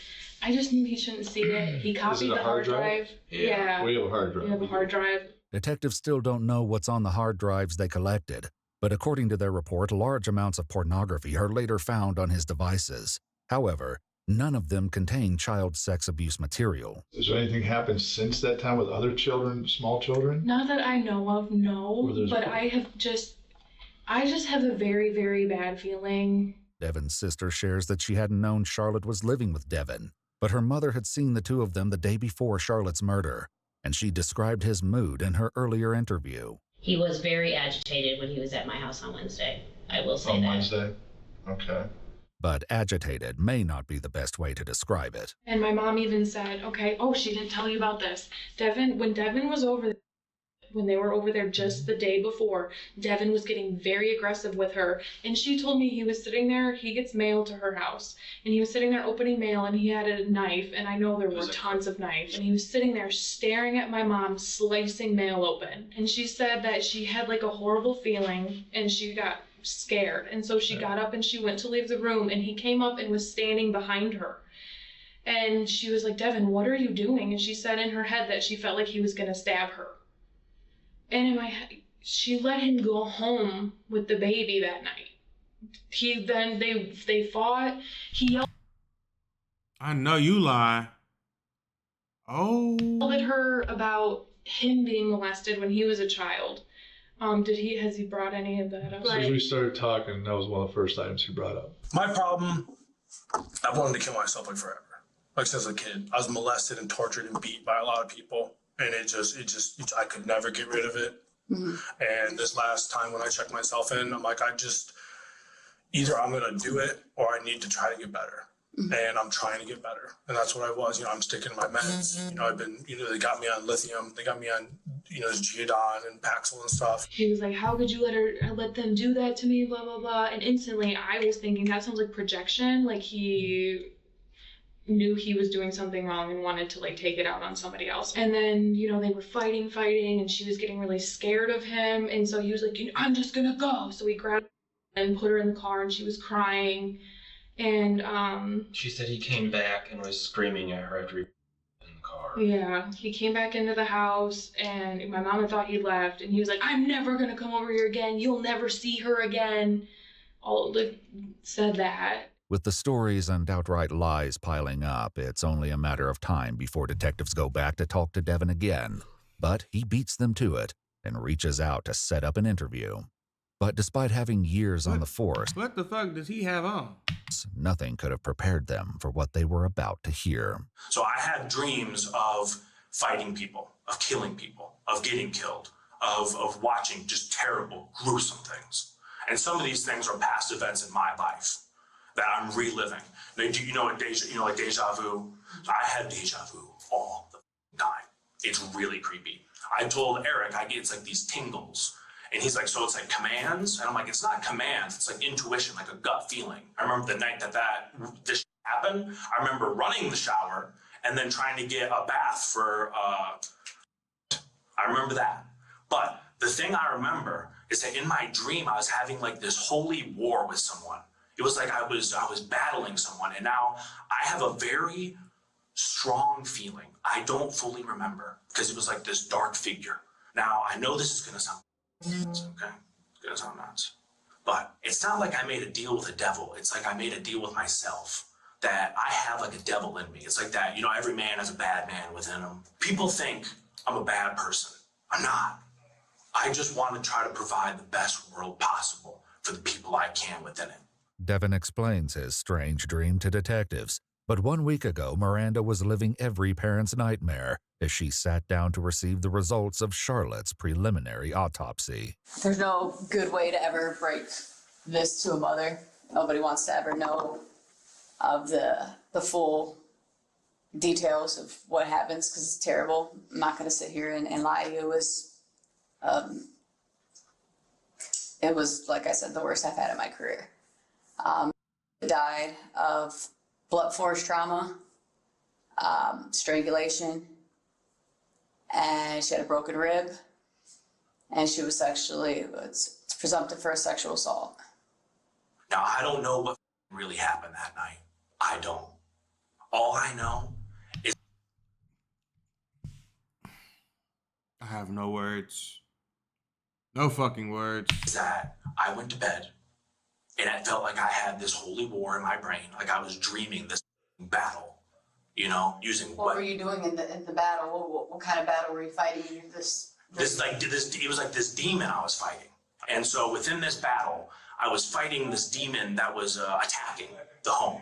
I just knew he shouldn't see it. He copied the hard drive. Yeah. We have a hard drive. We have a hard drive. Detectives still don't know what's on the hard drives they collected, but according to their report, large amounts of pornography are later found on his devices. However, none of them contain child sex abuse material. Has there anything happened since that time with other children, small children? Not that I know of, no. But I just have a very, very bad feeling. Devon's sister shares that she hadn't known Charlotte was living with Devon, but her mother had seen the two of them the day before Charlotte's murder, and she described his mood in her earlier interview. He was very agitated when he was at my house on Wednesday. I will say that. On Wednesday? Okay. But agitated may not be the best way to describe it. And my mom even said, she didn't tell you about this. When Devon was over there, when they were over there just the day before, Devon was getting very aggressive with her. And she told me he was sitting there, he gets mail to her house. And he was sitting there opening mail and he had a knife. And I know there were tons of knives. And he was sitting there staring at my mom, slicing mail open. And she said that she had a horrible feeling and she got scared, and so she got up and she went to leave the room, and he came up and was standing behind her, and she was like, Devon, what are you doing? And she said in her head that she felt like he was going to stab her. And in my head, she let him go home with the baby that night. They fought. He yelled I know you lie. at her about him being molested when he was a child. Has he brought any of that up? As soon as we started talking, that was one of the first items he brought up. My problem, I've wanted to kill myself forever. Since a kid. I was molested and tortured and beat by a lot of people. And I could never get rid of it. Mm-hmm. And this last time when I checked myself in, I'm either I'm going to do it or I need to try to get better. Mm-hmm. And I'm trying to get better. And that's what I was. I'm sticking to my meds. I've been, they got me on lithium. They got me on, Geodon and Paxil and stuff. He was like, how could you let them do that to me, blah, blah, blah. And instantly I was thinking that sounds like projection. He knew he was doing something wrong and wanted to take it out on somebody else. And then, they were fighting, and she was getting really scared of him. And so he was like, I'm just going to go. So he grabbed her and put her in the car and she was crying. And she said he came back and was screaming at her after he in the car. Yeah, he came back into the house and my mom thought he left, and he was like, I'm never gonna come over here again, you'll never see her again. Said that. With the stories and outright lies piling up, it's only a matter of time before detectives go back to talk to Devon again. But he beats them to it and reaches out to set up an interview. But despite having years on the force, what the fuck does he have on? Nothing could have prepared them for what they were about to hear. So I had dreams of fighting people, of killing people, of getting killed, of watching just terrible, gruesome things. And some of these things are past events in my life that I'm reliving. Now, do you know what deja vu? I had deja vu all the time. It's really creepy. I told Eric, it's these tingles. And he's like, so it's commands? And I'm like, it's not commands. It's intuition, a gut feeling. I remember the night this happened. I remember running the shower and then trying to get a bath for, I remember that. But the thing I remember is that in my dream, I was having this holy war with someone. It was I was battling someone. And now I have a very strong feeling. I don't fully remember because it was this dark figure. Now, I know this is going to sound nuts, okay? It's going to sound nuts. But it's not like I made a deal with the devil. It's like I made a deal with myself. That I have like a devil in me. It's like that, every man has a bad man within him. People think I'm a bad person. I'm not. I just want to try to provide the best world possible for the people I can within it. Devon explains his strange dream to detectives, but 1 week ago, Miranda was living every parent's nightmare as she sat down to receive the results of Charlotte's preliminary autopsy. There's no good way to ever break this to a mother. Nobody wants to ever know of the full details of what happens because it's terrible. I'm not going to sit here and lie to you. It was, like I said, the worst I've had in my career. Died of blunt force trauma, strangulation, and she had a broken rib, and she was it's presumptive for a sexual assault. Now, I don't know what really happened that night. I don't. All I know is I have no words. No fucking words. That I went to bed and it felt like I had this holy war in my brain. Like I was dreaming this battle, using What were you doing in the battle? What kind of battle were you fighting? It was like this demon I was fighting. And so within this battle, I was fighting this demon that was attacking the home.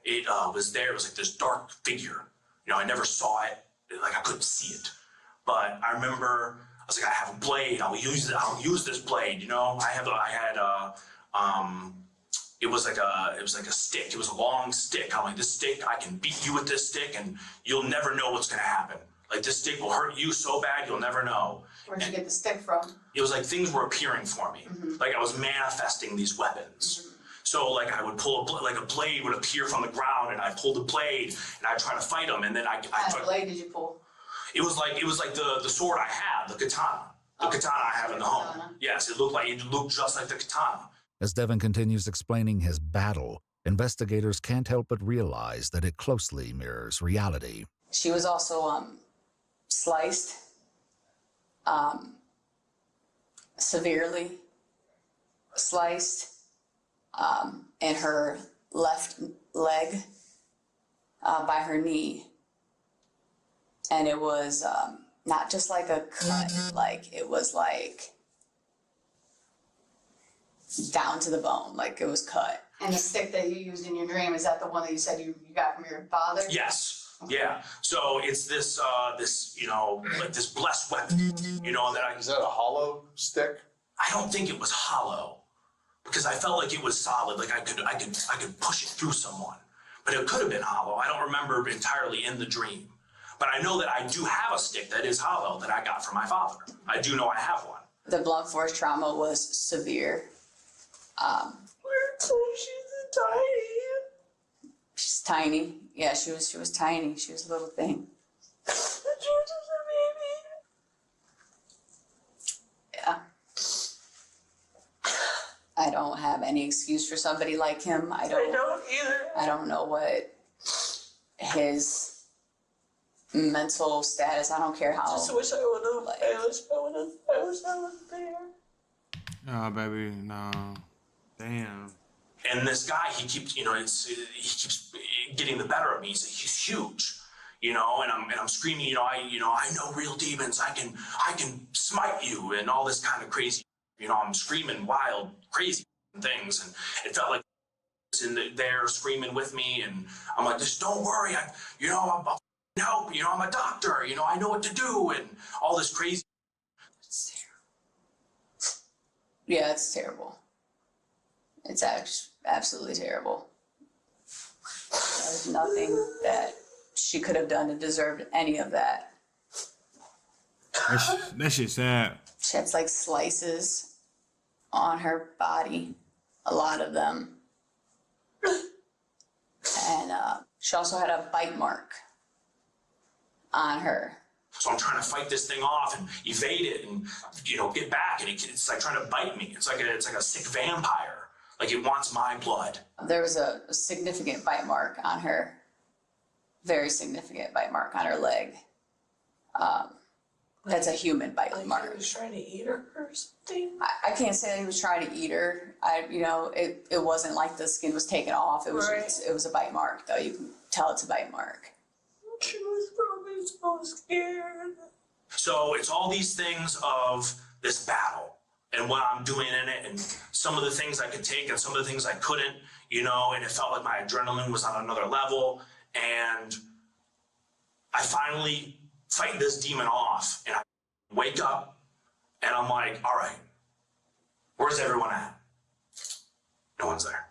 It was there. It was like this dark figure. I never saw it. Like I couldn't see it. But I remember I was like, I have a blade. I'll use this blade. It was like a stick. It was a long stick. I'm like, this stick, I can beat you with this stick, and you'll never know what's gonna happen. Like this stick will hurt you so bad you'll never know. Where'd you get the stick from? It was like things were appearing for me. Mm-hmm. Like I was manifesting these weapons. Mm-hmm. So like I would pull a blade would appear from the ground, and I pulled the blade and I try to fight them, and then What kind of blade did you pull? It was like the sword I have, the katana. The katana I have in the home. Yes, it looked just like the katana. As Devon continues explaining his battle, investigators can't help but realize that it closely mirrors reality. She was also sliced severely, sliced in her left leg by her knee. And it was not just like a cut, like it was like down to the bone, like it was cut. And the stick that you used in your dream, is that the one that you said you got from your father? Yes. Yeah. So it's this like this blessed weapon, Is that a hollow stick? I don't think it was hollow, because I felt like it was solid. Like I could push it through someone, but it could have been hollow. I don't remember entirely in the dream, but I know that I do have a stick that is hollow that I got from my father. I do know I have one. The blunt force trauma was severe. We're told she's tiny. She's tiny. Yeah, she was tiny. She was a little thing. George is a baby. Yeah. I don't have any excuse for somebody like him. I don't either. I don't know what his mental status. I don't care how. Just wish I would have. I wish I was there. No, baby, no. Damn. And this guy, he keeps getting the better of me. He's huge, and I'm screaming, I know real demons. I can smite you and all this kind of crazy. I'm screaming wild, crazy things, and it felt like in there screaming with me, and I'm like, just don't worry, I'll help. I'm a doctor. I know what to do, and all this crazy. It's terrible. Yeah, it's terrible. It's absolutely terrible. There's nothing that she could have done to deserve any of that. That shit's sad. She had like slices on her body, a lot of them. And she also had a bite mark on her. So I'm trying to fight this thing off and evade it and, get back. And it's like trying to bite me. It's like a sick vampire. Like it wants my blood. There was a significant bite mark on her. Very significant bite mark on her leg. That's a human bite Like mark. he was trying to eat her or something. I can't say that he was trying to eat her. It wasn't like the skin was taken off. It was Right. it was a bite mark, though. You can tell it's a bite mark. She was probably so scared. So it's all these things of this battle and what I'm doing in it, and some of the things I could take and some of the things I couldn't, and it felt like my adrenaline was on another level. And I finally fight this demon off, and I wake up and I'm like, all right, where's everyone at? No one's there.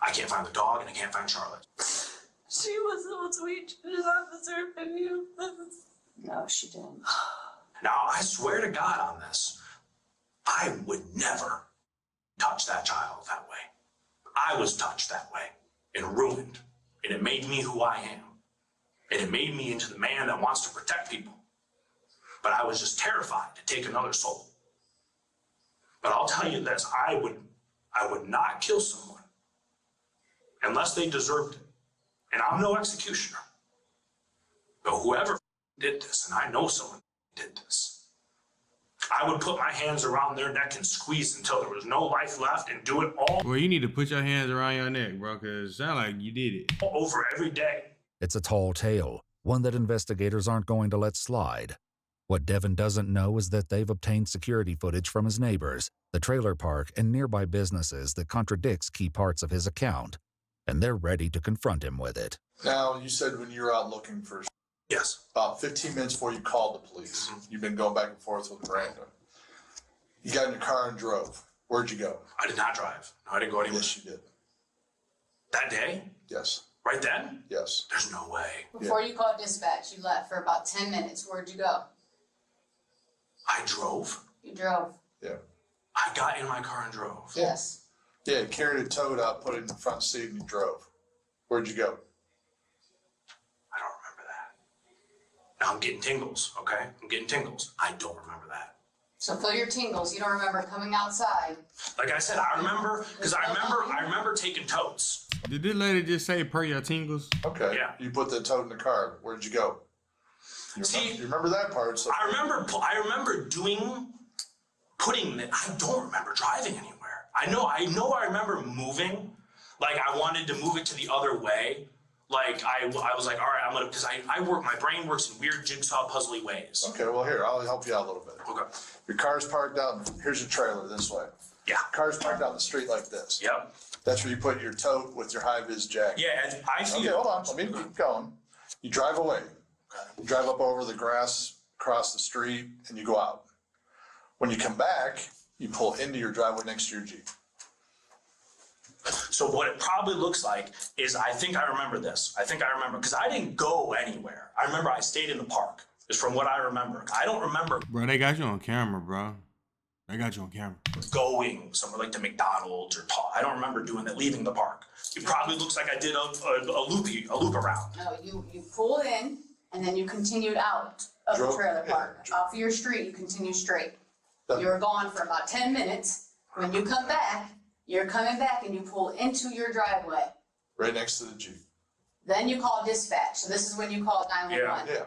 I can't find the dog and I can't find Charlotte. She was the sweet officer and you. No, she didn't. Now, I swear to God on this, I would never touch that child that way. I was touched that way and ruined, and it made me who I am. And it made me into the man that wants to protect people. But I was just terrified to take another soul. But I'll tell you this, I would not kill someone unless they deserved it. And I'm no executioner. But whoever did this, and I know someone did this, I would put my hands around their neck and squeeze until there was no life left and do it all Well, you need to put your hands around your neck, bro, because it sounds like you did it. over every day. It's a tall tale, one that investigators aren't going to let slide. What Devon doesn't know is that they've obtained security footage from his neighbors, the trailer park, and nearby businesses that contradicts key parts of his account, and they're ready to confront him with it. Now, you said when you were out looking for Yes. about 15 minutes before you called the police, you've been going back and forth with Miranda. You got in your car and drove. Where'd you go? I did not drive. No, I didn't go anywhere. Yes, you did. That day? Yes. Right then? Yes. There's no way. Before you called dispatch, you left for about 10 minutes. Where'd you go? I drove. You drove. Yeah. I got in my car and drove. Yes. Yeah, you carried a toad out, put it in the front seat, and you drove. Where'd you go? I don't remember that. Now I'm getting tingles, okay? I'm getting tingles. I don't remember that. So for your tingles, you don't remember coming outside. Like I said, I remember, because I remember taking totes. Did this lady just say per your tingles? Okay. Yeah. You put the toad in the car. Where'd you go? You remember that part? So I remember putting it. I don't remember driving anywhere. I remember moving. Like I wanted to move it to the other way. Like I was like, all right, because my brain works in weird jigsaw puzzly ways. Okay, well here, I'll help you out a little bit. Okay. Your car's parked out, here's your trailer this way. Yeah. Car's parked out the street like this. Yep. That's where you put your tote with your high-vis jacket. Yeah, and I see. Okay, hold on, let me keep going. You drive away. You drive up over the grass, across the street, and you go out. When you come back, you pull into your driveway next to your Jeep. So what it probably looks like is, I think I remember this. Because I didn't go anywhere. I remember I stayed in the park, is from what I remember. I don't remember Bro, they got you on camera, bro. They got you on camera. going somewhere like to McDonald's or I don't remember doing that, leaving the park. It probably looks like I did a loop around. No, you pulled in and then you continued out of the trailer park. Off of your street, you continue straight. You were gone for about 10 minutes. When you come back, you're coming back and you pull into your driveway. Right next to the Jeep. Then you call dispatch. So this is when you call 911. Yeah.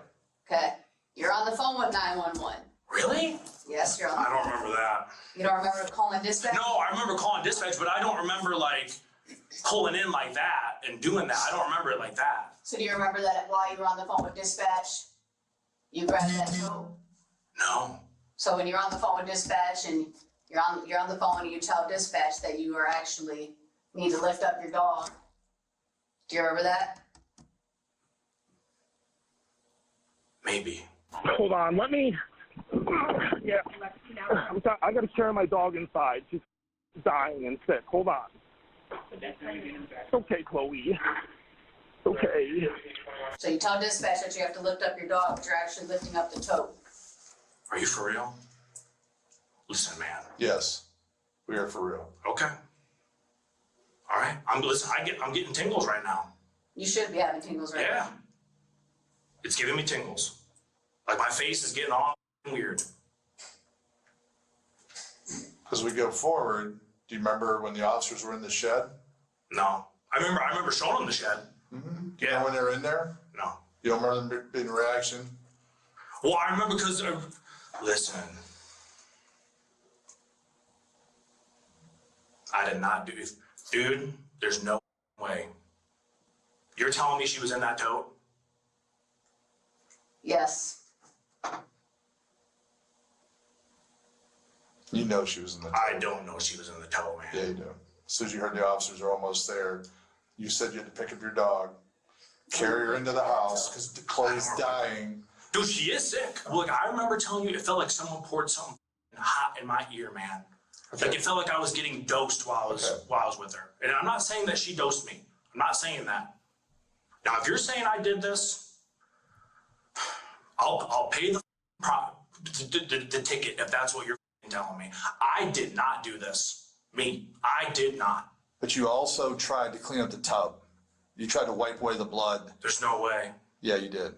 Okay. You're on the phone with 911. Really? Yes, you're on the I phone. don't remember that. You don't remember calling dispatch? No, I remember calling dispatch, but I don't remember like pulling in like that and doing that. I don't remember it like that. So do you remember that while you were on the phone with dispatch, you grabbed that tote? No. So when you're on the phone with dispatch and you're on the phone and you tell dispatch that you are actually need to lift up your dog. Do you remember that? Maybe. Hold on, let me. Yeah, I got to carry my dog inside. She's dying and sick. Hold on. Okay, Chloe. Okay. So you tell dispatch that you have to lift up your dog, but you're actually lifting up the tote. Are you for real? Listen, man. Yes, we are for real. Okay. All right. I'm getting tingles right now. You should be having tingles right Yeah. now. It's giving me tingles. Like my face is getting all weird. As we go forward, do you remember when the officers were in the shed? No. I remember showing them the shed. Mm-hmm. Do you know when they were in there? No. You don't remember them being in reaction? Well, I remember because, listen, I did not do it. Dude, there's no way. You're telling me she was in that tote? Yes. You know she was in the tote. I don't know she was in the tote, man. Yeah, you do. As soon as you heard the officers are almost there, you said you had to pick up your dog, carry her into the house because Clay's dying. Dude, she is sick. Look, I remember telling you, it felt like someone poured something hot in my ear, man. Okay. Like it felt like I was getting dosed while I was with her. And I'm not saying that she dosed me. I'm not saying that. Now, if you're saying I did this, I'll pay the ticket if that's what you're telling me. I did not do this. Me. I did not. But you also tried to clean up the tub. You tried to wipe away the blood. There's no way. Yeah, you did.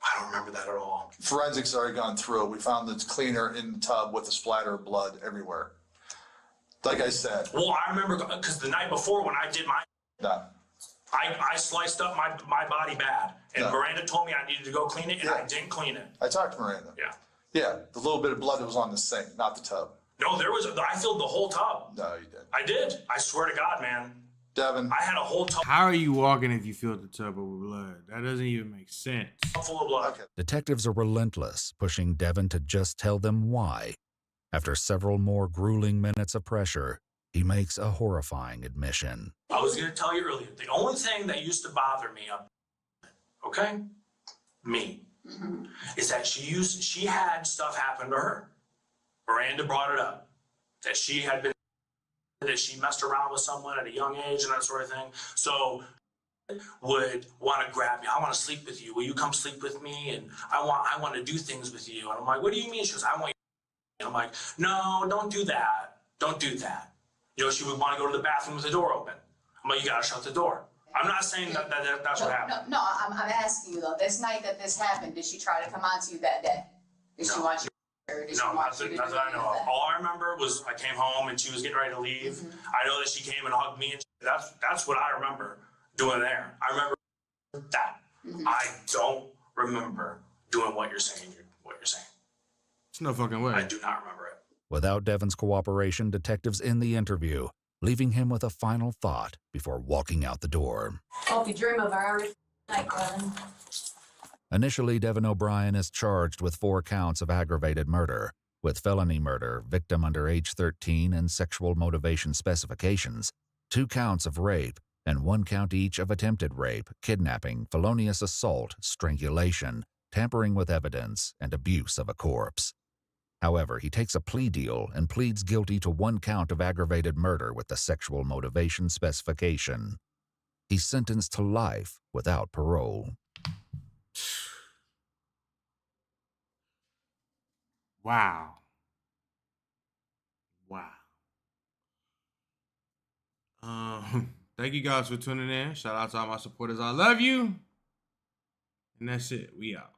I don't remember that at all. Forensics already gone through it. We found the cleaner in the tub with a splatter of blood everywhere. Like I said. Well, I remember because the night before when I did my... No. I sliced up my body bad. And No. Miranda told me I needed to go clean it, and I didn't clean it. I talked to Miranda. Yeah. Yeah, the little bit of blood that was on the sink, not the tub. No, I filled the whole tub. No, you didn't. I did. I swear to God, man. Devon. I had a whole tub How are you walking if you filled the tub with blood? That doesn't even make sense. full of blood. Okay. Detectives are relentless, pushing Devon to just tell them why. After several more grueling minutes of pressure, he makes a horrifying admission. I was going to tell you earlier, the only thing that used to bother me, okay, me, is that she had stuff happen to her. Miranda brought it up, that she messed around with someone at a young age and that sort of thing. So would want to grab me. I want to sleep with you. Will you come sleep with me? And I want to do things with you. And I'm like, what do you mean? She goes, I want you. And I'm like, no, don't do that. Don't do that. You know, she would want to go to the bathroom with the door open. I'm like, you got to shut the door. I'm not saying that's what happened. No, I'm asking you though, this night that this happened, did she try to come on to you that day? Did she want you or did she want you to do Nothing I know that? of. All I remember was I came home and she was getting ready to leave. I know that she came and hugged me. And that's what I remember doing there. I remember that. I don't remember doing what you're saying. It's no fucking way. I do not remember it. Without Devon's cooperation, detectives end the interview, leaving him with a final thought before walking out the door. Hope you dream of our night, Glenn. Initially, Devon O'Brien is charged with 4 counts of aggravated murder, with felony murder, victim under age 13, and sexual motivation specifications, 2 counts of rape, and 1 count each of attempted rape, kidnapping, felonious assault, strangulation, tampering with evidence, and abuse of a corpse. However, he takes a plea deal and pleads guilty to 1 count of aggravated murder with the sexual motivation specification. He's sentenced to life without parole. Wow. Thank you guys for tuning in. Shout out to all my supporters. I love you. And that's it. We out.